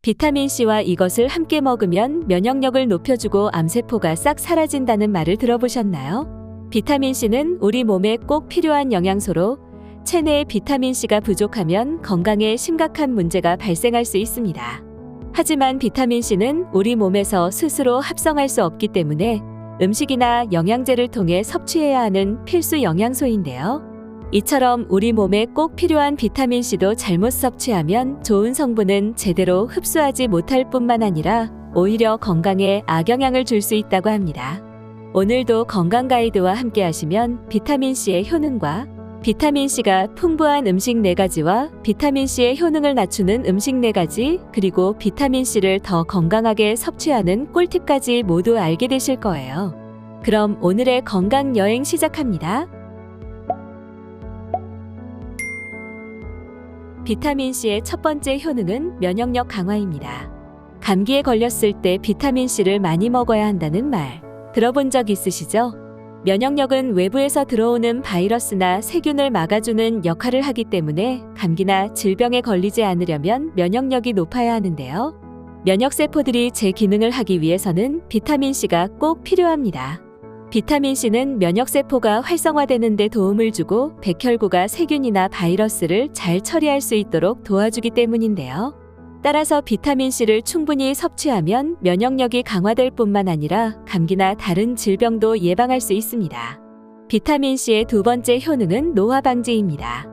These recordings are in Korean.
비타민C와 이것을 함께 먹으면 면역력을 높여주고 암세포가 싹 사라진다는 말을 들어보셨나요? 비타민C는 우리 몸에 꼭 필요한 영양소로 체내에 비타민C가 부족하면 건강에 심각한 문제가 발생할 수 있습니다. 하지만 비타민C는 우리 몸에서 스스로 합성할 수 없기 때문에 음식이나 영양제를 통해 섭취해야 하는 필수 영양소인데요. 이처럼 우리 몸에 꼭 필요한 비타민C도 잘못 섭취하면 좋은 성분은 제대로 흡수하지 못할 뿐만 아니라 오히려 건강에 악영향을 줄 수 있다고 합니다. 오늘도 건강 가이드와 함께 하시면 비타민C의 효능과 비타민C가 풍부한 음식 4가지와 비타민C의 효능을 낮추는 음식 4가지, 그리고 비타민C를 더 건강하게 섭취하는 꿀팁까지 모두 알게 되실 거예요. 그럼 오늘의 건강 여행 시작합니다. 비타민C의 첫 번째 효능은 면역력 강화입니다. 감기에 걸렸을 때 비타민C를 많이 먹어야 한다는 말 들어본 적 있으시죠? 면역력은 외부에서 들어오는 바이러스나 세균을 막아주는 역할을 하기 때문에 감기나 질병에 걸리지 않으려면 면역력이 높아야 하는데요. 면역세포들이 제 기능을 하기 위해서는 비타민C가 꼭 필요합니다. 비타민C는 면역세포가 활성화되는 데 도움을 주고 백혈구가 세균이나 바이러스를 잘 처리할 수 있도록 도와주기 때문인데요. 따라서 비타민C를 충분히 섭취하면 면역력이 강화될 뿐만 아니라 감기나 다른 질병도 예방할 수 있습니다. 비타민C의 두 번째 효능은 노화 방지입니다.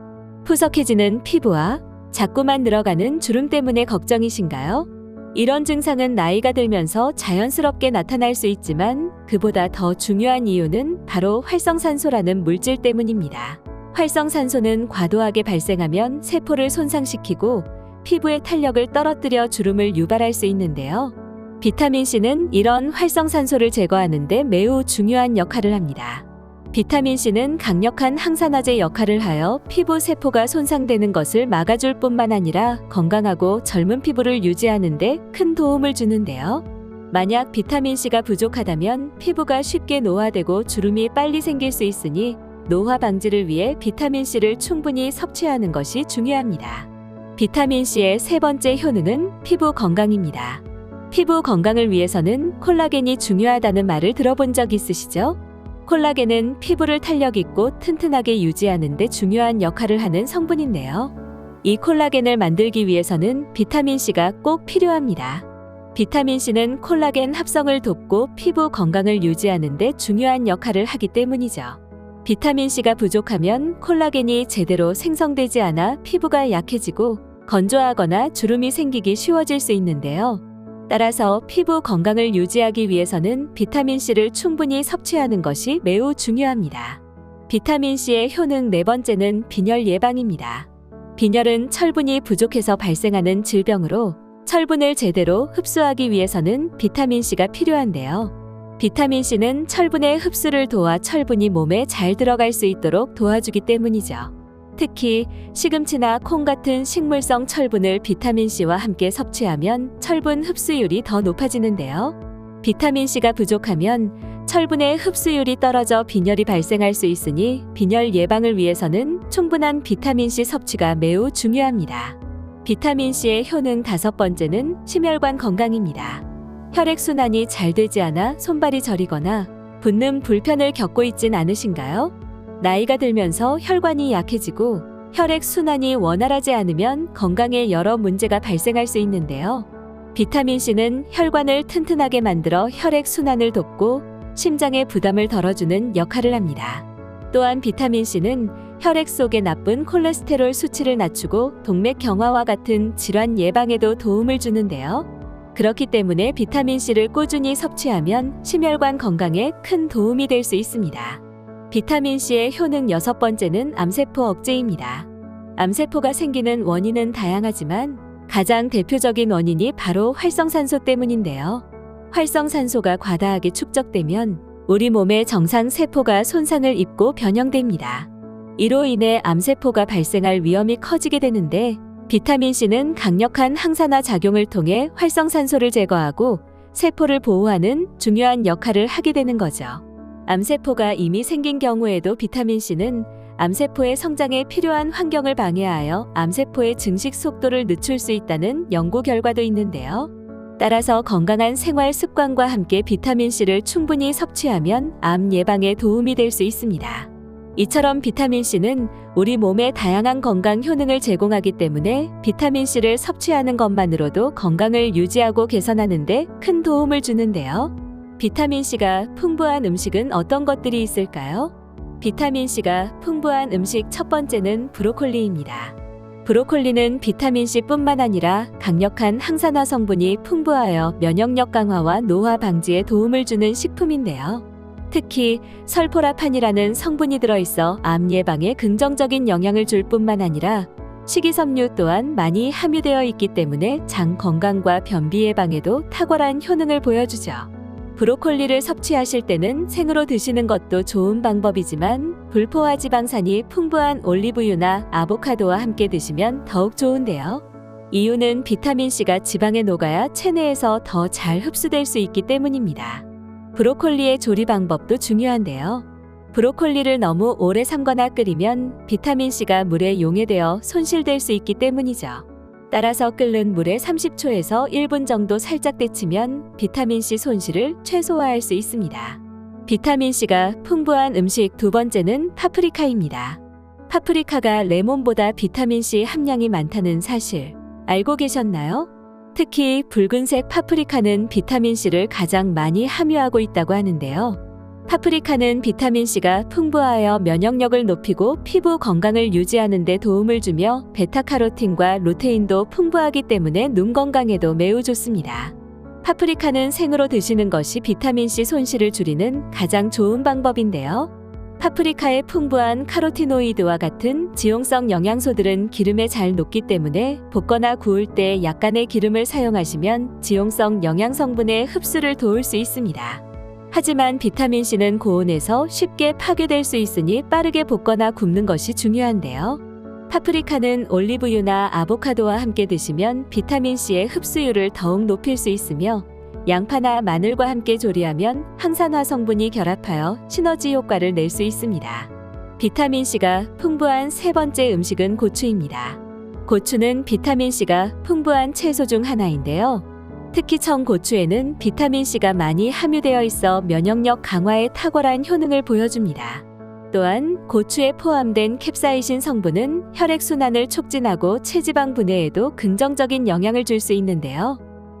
푸석해지는 피부와 자꾸만 늘어가는 주름 때문에 걱정이신가요? 이런 증상은 나이가 들면서 자연스럽게 나타날 수 있지만 그보다 더 중요한 이유는 바로 활성산소라는 물질 때문입니다. 활성산소는 과도하게 발생하면 세포를 손상시키고 피부의 탄력을 떨어뜨려 주름을 유발할 수 있는데요. 비타민C는 이런 활성산소를 제거하는 데 매우 중요한 역할을 합니다. 비타민C는 강력한 항산화제 역할을 하여 피부 세포가 손상되는 것을 막아줄 뿐만 아니라 건강하고 젊은 피부를 유지하는 데 큰 도움을 주는데요. 만약 비타민C가 부족하다면 피부가 쉽게 노화되고 주름이 빨리 생길 수 있으니 노화 방지를 위해 비타민C를 충분히 섭취하는 것이 중요합니다. 비타민C의 세 번째 효능은 피부 건강입니다. 피부 건강을 위해서는 콜라겐이 중요하다는 말을 들어본 적 있으시죠? 콜라겐은 피부를 탄력 있고 튼튼하게 유지하는 데 중요한 역할을 하는 성분인데요. 이 콜라겐을 만들기 위해서는 비타민C가 꼭 필요합니다. 비타민C는 콜라겐 합성을 돕고 피부 건강을 유지하는 데 중요한 역할을 하기 때문이죠. 비타민C가 부족하면 콜라겐이 제대로 생성되지 않아 피부가 약해지고 건조하거나 주름이 생기기 쉬워질 수 있는데요. 따라서 피부 건강을 유지하기 위해서는 비타민C를 충분히 섭취하는 것이 매우 중요합니다. 비타민C의 효능 네 번째는 빈혈 예방입니다. 빈혈은 철분이 부족해서 발생하는 질병으로 철분을 제대로 흡수하기 위해서는 비타민C가 필요한데요. 비타민C는 철분의 흡수를 도와 철분이 몸에 잘 들어갈 수 있도록 도와주기 때문이죠. 특히 시금치나 콩 같은 식물성 철분을 비타민C와 함께 섭취하면 철분 흡수율이 더 높아지는데요. 비타민C가 부족하면 철분의 흡수율이 떨어져 빈혈이 발생할 수 있으니 빈혈 예방을 위해서는 충분한 비타민C 섭취가 매우 중요합니다. 비타민C의 효능 다섯 번째는 심혈관 건강입니다. 혈액순환이 잘 되지 않아 손발이 저리거나 붓는 불편을 겪고 있진 않으신가요? 나이가 들면서 혈관이 약해지고 혈액순환이 원활하지 않으면 건강에 여러 문제가 발생할 수 있는데요. 비타민C는 혈관을 튼튼하게 만들어 혈액순환을 돕고 심장의 부담을 덜어주는 역할을 합니다. 또한 비타민C는 혈액 속의 나쁜 콜레스테롤 수치를 낮추고 동맥 경화와 같은 질환 예방에도 도움을 주는데요. 그렇기 때문에 비타민C를 꾸준히 섭취하면 심혈관 건강에 큰 도움이 될 수 있습니다. 비타민C의 효능 여섯 번째는 암세포 억제입니다. 암세포가 생기는 원인은 다양하지만 가장 대표적인 원인이 바로 활성산소 때문인데요. 활성산소가 과다하게 축적되면 우리 몸의 정상 세포가 손상을 입고 변형됩니다. 이로 인해 암세포가 발생할 위험이 커지게 되는데 비타민C는 강력한 항산화 작용을 통해 활성산소를 제거하고 세포를 보호하는 중요한 역할을 하게 되는 거죠. 암세포가 이미 생긴 경우에도 비타민C는 암세포의 성장에 필요한 환경을 방해하여 암세포의 증식 속도를 늦출 수 있다는 연구 결과도 있는데요. 따라서 건강한 생활 습관과 함께 비타민C를 충분히 섭취하면 암 예방에 도움이 될 수 있습니다. 이처럼 비타민C는 우리 몸에 다양한 건강 효능을 제공하기 때문에 비타민C를 섭취하는 것만으로도 건강을 유지하고 개선하는 데 큰 도움을 주는데요. 비타민C가 풍부한 음식은 어떤 것들이 있을까요? 비타민C가 풍부한 음식 첫 번째는 브로콜리입니다. 브로콜리는 비타민C뿐만 아니라 강력한 항산화 성분이 풍부하여 면역력 강화와 노화 방지에 도움을 주는 식품인데요. 특히 설포라판이라는 성분이 들어있어 암 예방에 긍정적인 영향을 줄 뿐만 아니라 식이섬유 또한 많이 함유되어 있기 때문에 장 건강과 변비 예방에도 탁월한 효능을 보여주죠. 브로콜리를 섭취하실 때는 생으로 드시는 것도 좋은 방법이지만 불포화 지방산이 풍부한 올리브유나 아보카도와 함께 드시면 더욱 좋은데요. 이유는 비타민C가 지방에 녹아야 체내에서 더 잘 흡수될 수 있기 때문입니다. 브로콜리의 조리 방법도 중요한데요. 브로콜리를 너무 오래 삶거나 끓이면 비타민C가 물에 용해되어 손실될 수 있기 때문이죠. 따라서 끓는 물에 30초에서 1분 정도 살짝 데치면 비타민C 손실을 최소화할 수 있습니다. 비타민C가 풍부한 음식 두 번째는 파프리카입니다. 파프리카가 레몬보다 비타민C 함량이 많다는 사실 알고 계셨나요? 특히 붉은색 파프리카는 비타민C를 가장 많이 함유하고 있다고 하는데요. 파프리카는 비타민C가 풍부하여 면역력을 높이고 피부 건강을 유지하는 데 도움을 주며 베타카로틴과 루테인도 풍부하기 때문에 눈 건강에도 매우 좋습니다. 파프리카는 생으로 드시는 것이 비타민C 손실을 줄이는 가장 좋은 방법인데요. 파프리카의 풍부한 카로티노이드와 같은 지용성 영양소들은 기름에 잘 녹기 때문에 볶거나 구울 때 약간의 기름을 사용하시면 지용성 영양 성분의 흡수를 도울 수 있습니다. 하지만 비타민C는 고온에서 쉽게 파괴될 수 있으니 빠르게 볶거나 굽는 것이 중요한데요. 파프리카는 올리브유나 아보카도와 함께 드시면 비타민C의 흡수율을 더욱 높일 수 있으며 양파나 마늘과 함께 조리하면 항산화 성분이 결합하여 시너지 효과를 낼 수 있습니다. 비타민C가 풍부한 세 번째 음식은 고추입니다. 고추는 비타민C가 풍부한 채소 중 하나인데요. 특히 청고추에는 비타민C가 많이 함유되어 있어 면역력 강화에 탁월한 효능을 보여줍니다. 또한 고추에 포함된 캡사이신 성분은 혈액순환을 촉진하고 체지방 분해에도 긍정적인 영향을 줄 수 있는데요.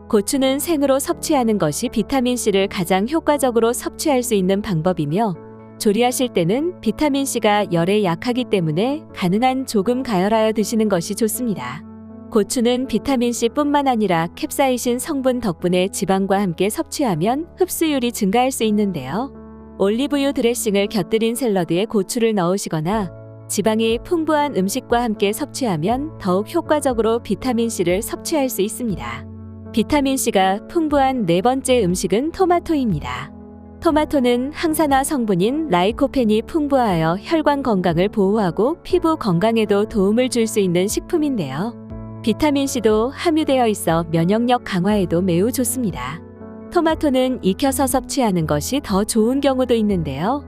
고추는 생으로 섭취하는 것이 비타민C를 가장 효과적으로 섭취할 수 있는 방법이며 조리하실 때는 비타민C가 열에 약하기 때문에 가능한 조금 가열하여 드시는 것이 좋습니다. 고추는 비타민C뿐만 아니라 캡사이신 성분 덕분에 지방과 함께 섭취하면 흡수율이 증가할 수 있는데요. 올리브유 드레싱을 곁들인 샐러드에 고추를 넣으시거나 지방이 풍부한 음식과 함께 섭취하면 더욱 효과적으로 비타민C를 섭취할 수 있습니다. 비타민C가 풍부한 네 번째 음식은 토마토입니다. 토마토는 항산화 성분인 라이코펜이 풍부하여 혈관 건강을 보호하고 피부 건강에도 도움을 줄 수 있는 식품인데요. 비타민C도 함유되어 있어 면역력 강화에도 매우 좋습니다. 토마토는 익혀서 섭취하는 것이 더 좋은 경우도 있는데요.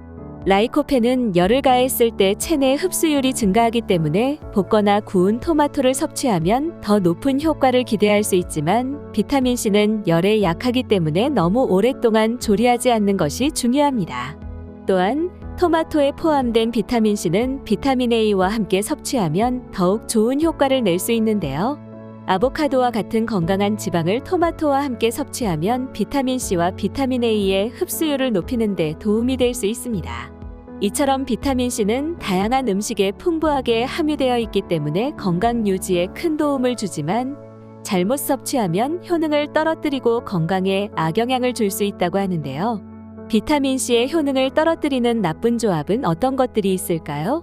라이코펜은 열을 가했을 때 체내 흡수율이 증가하기 때문에 볶거나 구운 토마토를 섭취하면 더 높은 효과를 기대할 수 있지만 비타민C는 열에 약하기 때문에 너무 오랫동안 조리하지 않는 것이 중요합니다. 또한 토마토에 포함된 비타민C는 비타민 A와 함께 섭취하면 더욱 좋은 효과를 낼 수 있는데요. 아보카도와 같은 건강한 지방을 토마토와 함께 섭취하면 비타민C와 비타민 A의 흡수율을 높이는 데 도움이 될 수 있습니다. 이처럼 비타민C는 다양한 음식에 풍부하게 함유되어 있기 때문에 건강 유지에 큰 도움을 주지만 잘못 섭취하면 효능을 떨어뜨리고 건강에 악영향을 줄 수 있다고 하는데요. 비타민C의 효능을 떨어뜨리는 나쁜 조합은 어떤 것들이 있을까요?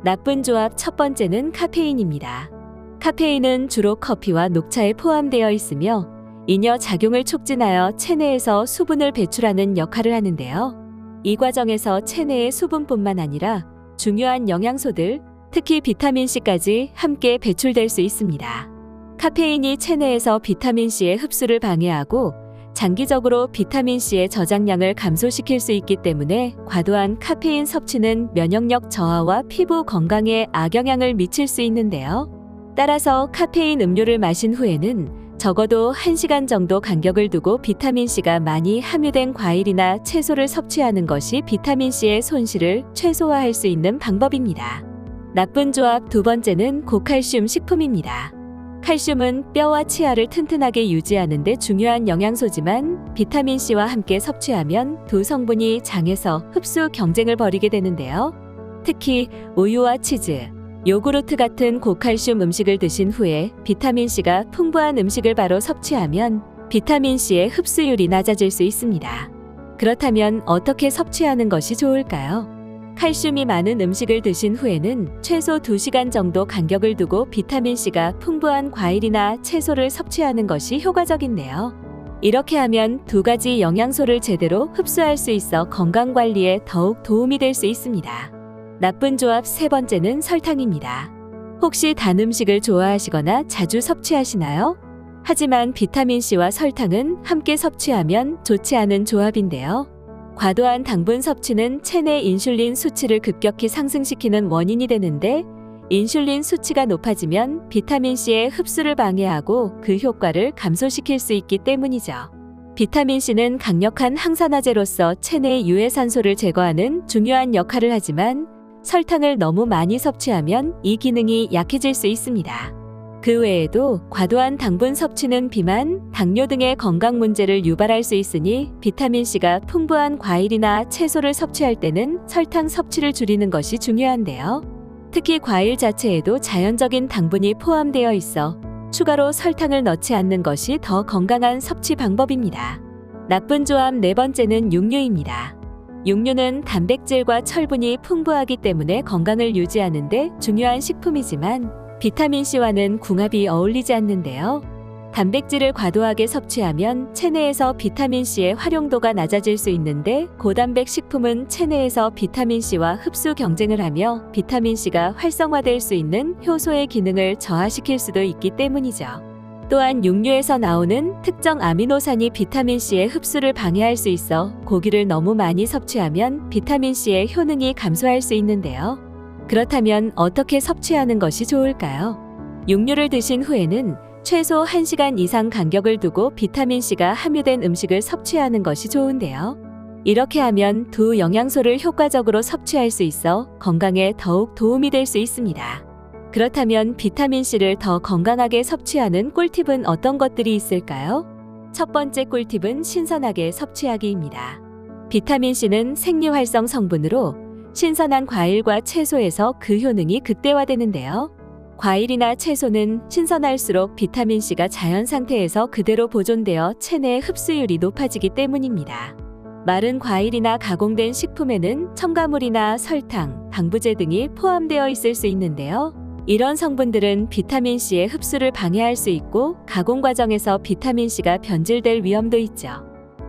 나쁜 조합 첫 번째는 카페인입니다. 카페인은 주로 커피와 녹차에 포함되어 있으며 이뇨 작용을 촉진하여 체내에서 수분을 배출하는 역할을 하는데요. 이 과정에서 체내의 수분뿐만 아니라 중요한 영양소들, 특히 비타민C까지 함께 배출될 수 있습니다. 카페인이 체내에서 비타민C의 흡수를 방해하고 장기적으로 비타민C의 저장량을 감소시킬 수 있기 때문에 과도한 카페인 섭취는 면역력 저하와 피부 건강에 악영향을 미칠 수 있는데요. 따라서 카페인 음료를 마신 후에는 적어도 1시간 정도 간격을 두고 비타민C가 많이 함유된 과일이나 채소를 섭취하는 것이 비타민C의 손실을 최소화할 수 있는 방법입니다. 나쁜 조합 두 번째는 고칼슘 식품입니다. 칼슘은 뼈와 치아를 튼튼하게 유지하는 데 중요한 영양소지만 비타민C와 함께 섭취하면 두 성분이 장에서 흡수 경쟁을 벌이게 되는데요. 특히 우유와 치즈, 요구르트 같은 고칼슘 음식을 드신 후에 비타민C가 풍부한 음식을 바로 섭취하면 비타민C의 흡수율이 낮아질 수 있습니다. 그렇다면 어떻게 섭취하는 것이 좋을까요? 칼슘이 많은 음식을 드신 후에는 최소 2시간 정도 간격을 두고 비타민C가 풍부한 과일이나 채소를 섭취하는 것이 효과적인데요. 이렇게 하면 두 가지 영양소를 제대로 흡수할 수 있어 건강관리에 더욱 도움이 될 수 있습니다. 나쁜 조합 세 번째는 설탕입니다. 혹시 단 음식을 좋아하시거나 자주 섭취하시나요? 하지만 비타민C와 설탕은 함께 섭취하면 좋지 않은 조합인데요. 과도한 당분 섭취는 체내 인슐린 수치를 급격히 상승시키는 원인이 되는데 인슐린 수치가 높아지면 비타민C의 흡수를 방해하고 그 효과를 감소시킬 수 있기 때문이죠. 비타민C는 강력한 항산화제로서 체내의 유해산소를 제거하는 중요한 역할을 하지만 설탕을 너무 많이 섭취하면 이 기능이 약해질 수 있습니다. 그 외에도 과도한 당분 섭취는 비만, 당뇨 등의 건강 문제를 유발할 수 있으니 비타민C가 풍부한 과일이나 채소를 섭취할 때는 설탕 섭취를 줄이는 것이 중요한데요. 특히 과일 자체에도 자연적인 당분이 포함되어 있어 추가로 설탕을 넣지 않는 것이 더 건강한 섭취 방법입니다. 나쁜 조합 네 번째는 육류입니다. 육류는 단백질과 철분이 풍부하기 때문에 건강을 유지하는 데 중요한 식품이지만 비타민C와는 궁합이 어울리지 않는데요. 단백질을 과도하게 섭취하면 체내에서 비타민C의 활용도가 낮아질 수 있는데 고단백 식품은 체내에서 비타민C와 흡수 경쟁을 하며 비타민C가 활성화될 수 있는 효소의 기능을 저하시킬 수도 있기 때문이죠. 또한 육류에서 나오는 특정 아미노산이 비타민C의 흡수를 방해할 수 있어 고기를 너무 많이 섭취하면 비타민C의 효능이 감소할 수 있는데요. 그렇다면 어떻게 섭취하는 것이 좋을까요? 육류를 드신 후에는 최소 1시간 이상 간격을 두고 비타민C가 함유된 음식을 섭취하는 것이 좋은데요. 이렇게 하면 두 영양소를 효과적으로 섭취할 수 있어 건강에 더욱 도움이 될 수 있습니다. 그렇다면 비타민C를 더 건강하게 섭취하는 꿀팁은 어떤 것들이 있을까요? 첫 번째 꿀팁은 신선하게 섭취하기입니다. 비타민C는 생리활성 성분으로 신선한 과일과 채소에서 그 효능이 극대화되는데요. 과일이나 채소는 신선할수록 비타민C가 자연 상태에서 그대로 보존되어 체내 흡수율이 높아지기 때문입니다. 마른 과일이나 가공된 식품에는 첨가물이나 설탕, 방부제 등이 포함되어 있을 수 있는데요. 이런 성분들은 비타민C의 흡수를 방해할 수 있고 가공 과정에서 비타민C가 변질될 위험도 있죠.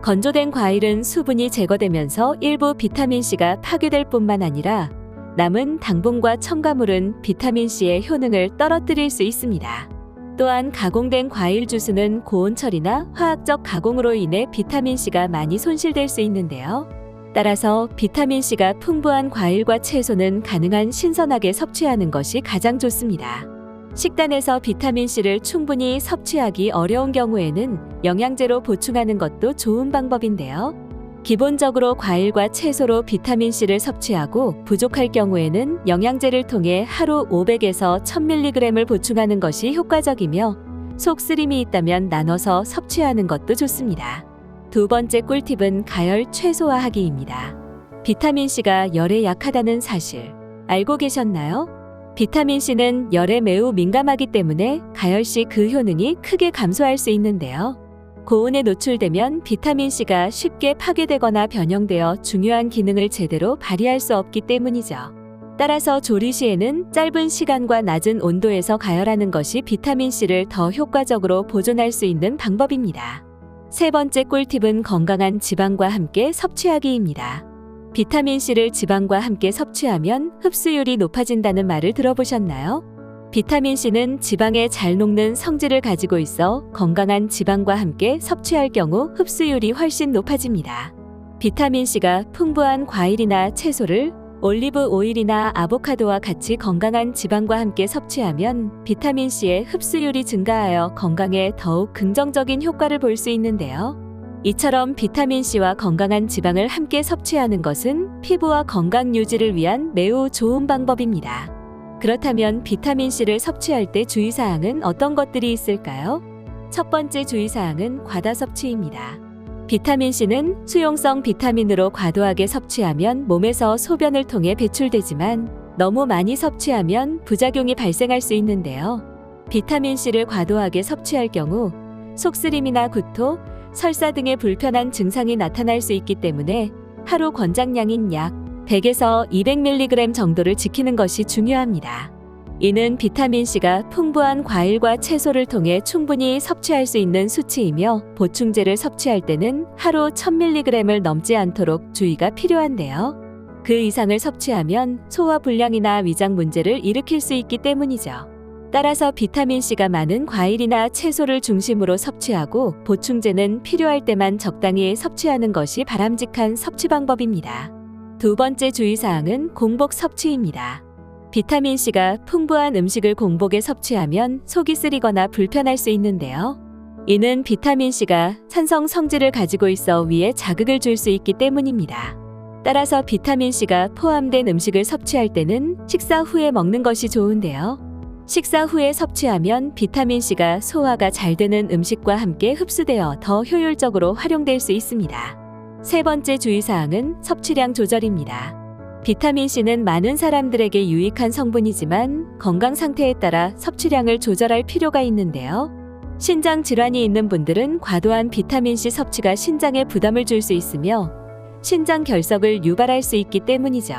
건조된 과일은 수분이 제거되면서 일부 비타민C가 파괴될 뿐만 아니라 남은 당분과 첨가물은 비타민C의 효능을 떨어뜨릴 수 있습니다. 또한 가공된 과일 주스는 고온 처리나 화학적 가공으로 인해 비타민C가 많이 손실될 수 있는데요. 따라서 비타민C가 풍부한 과일과 채소는 가능한 신선하게 섭취하는 것이 가장 좋습니다. 식단에서 비타민C를 충분히 섭취하기 어려운 경우에는 영양제로 보충하는 것도 좋은 방법인데요. 기본적으로 과일과 채소로 비타민C를 섭취하고 부족할 경우에는 영양제를 통해 하루 500에서 1000mg을 보충하는 것이 효과적이며 속쓰림이 있다면 나눠서 섭취하는 것도 좋습니다. 두 번째 꿀팁은 가열 최소화하기입니다. 비타민C가 열에 약하다는 사실 알고 계셨나요? 비타민C는 열에 매우 민감하기 때문에 가열 시 그 효능이 크게 감소할 수 있는데요. 고온에 노출되면 비타민C가 쉽게 파괴되거나 변형되어 중요한 기능을 제대로 발휘할 수 없기 때문이죠. 따라서 조리 시에는 짧은 시간과 낮은 온도에서 가열하는 것이 비타민C를 더 효과적으로 보존할 수 있는 방법입니다. 세 번째 꿀팁은 건강한 지방과 함께 섭취하기입니다. 비타민C를 지방과 함께 섭취하면 흡수율이 높아진다는 말을 들어보셨나요? 비타민C는 지방에 잘 녹는 성질을 가지고 있어 건강한 지방과 함께 섭취할 경우 흡수율이 훨씬 높아집니다. 비타민C가 풍부한 과일이나 채소를 올리브 오일이나 아보카도와 같이 건강한 지방과 함께 섭취하면 비타민C의 흡수율이 증가하여 건강에 더욱 긍정적인 효과를 볼 수 있는데요. 이처럼 비타민C와 건강한 지방을 함께 섭취하는 것은 피부와 건강 유지를 위한 매우 좋은 방법입니다. 그렇다면 비타민C를 섭취할 때 주의사항은 어떤 것들이 있을까요? 첫 번째 주의사항은 과다 섭취입니다. 비타민C는 수용성 비타민으로 과도하게 섭취하면 몸에서 소변을 통해 배출되지만 너무 많이 섭취하면 부작용이 발생할 수 있는데요. 비타민C를 과도하게 섭취할 경우 속쓰림이나 구토, 설사 등의 불편한 증상이 나타날 수 있기 때문에 하루 권장량인 약 100에서 200mg 정도를 지키는 것이 중요합니다. 이는 비타민C가 풍부한 과일과 채소를 통해 충분히 섭취할 수 있는 수치이며 보충제를 섭취할 때는 하루 1000mg을 넘지 않도록 주의가 필요한데요. 그 이상을 섭취하면 소화불량이나 위장 문제를 일으킬 수 있기 때문이죠. 따라서 비타민C가 많은 과일이나 채소를 중심으로 섭취하고 보충제는 필요할 때만 적당히 섭취하는 것이 바람직한 섭취 방법입니다. 두 번째 주의사항은 공복 섭취입니다. 비타민C가 풍부한 음식을 공복에 섭취하면 속이 쓰리거나 불편할 수 있는데요. 이는 비타민C가 산성 성질을 가지고 있어 위에 자극을 줄 수 있기 때문입니다. 따라서 비타민C가 포함된 음식을 섭취할 때는 식사 후에 먹는 것이 좋은데요. 식사 후에 섭취하면 비타민C가 소화가 잘 되는 음식과 함께 흡수되어 더 효율적으로 활용될 수 있습니다. 세 번째 주의사항은 섭취량 조절입니다. 비타민C는 많은 사람들에게 유익한 성분이지만 건강 상태에 따라 섭취량을 조절할 필요가 있는데요. 신장 질환이 있는 분들은 과도한 비타민C 섭취가 신장에 부담을 줄 수 있으며 신장 결석을 유발할 수 있기 때문이죠.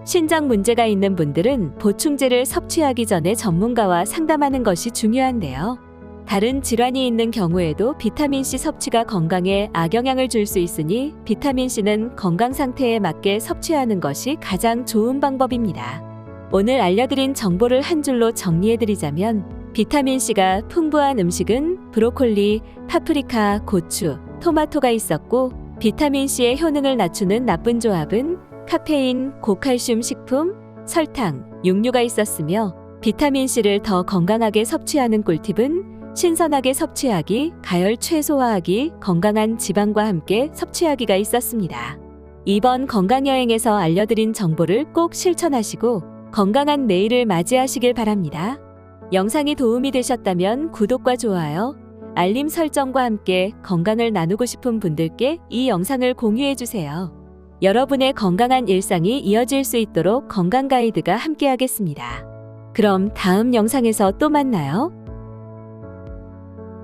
신장 문제가 있는 분들은 보충제를 섭취하기 전에 전문가와 상담하는 것이 중요한데요. 다른 질환이 있는 경우에도 비타민C 섭취가 건강에 악영향을 줄 수 있으니 비타민C는 건강 상태에 맞게 섭취하는 것이 가장 좋은 방법입니다. 오늘 알려드린 정보를 한 줄로 정리해드리자면 비타민C가 풍부한 음식은 브로콜리, 파프리카, 고추, 토마토가 있었고 비타민C의 효능을 낮추는 나쁜 조합은 카페인, 고칼슘 식품, 설탕, 육류가 있었으며 비타민C를 더 건강하게 섭취하는 꿀팁은 신선하게 섭취하기, 가열 최소화하기, 건강한 지방과 함께 섭취하기가 있었습니다. 이번 건강여행에서 알려드린 정보를 꼭 실천하시고 건강한 내일을 맞이하시길 바랍니다. 영상이 도움이 되셨다면 구독과 좋아요, 알림 설정과 함께 건강을 나누고 싶은 분들께 이 영상을 공유해주세요. 여러분의 건강한 일상이 이어질 수 있도록 건강 가이드가 함께하겠습니다. 그럼 다음 영상에서 또 만나요.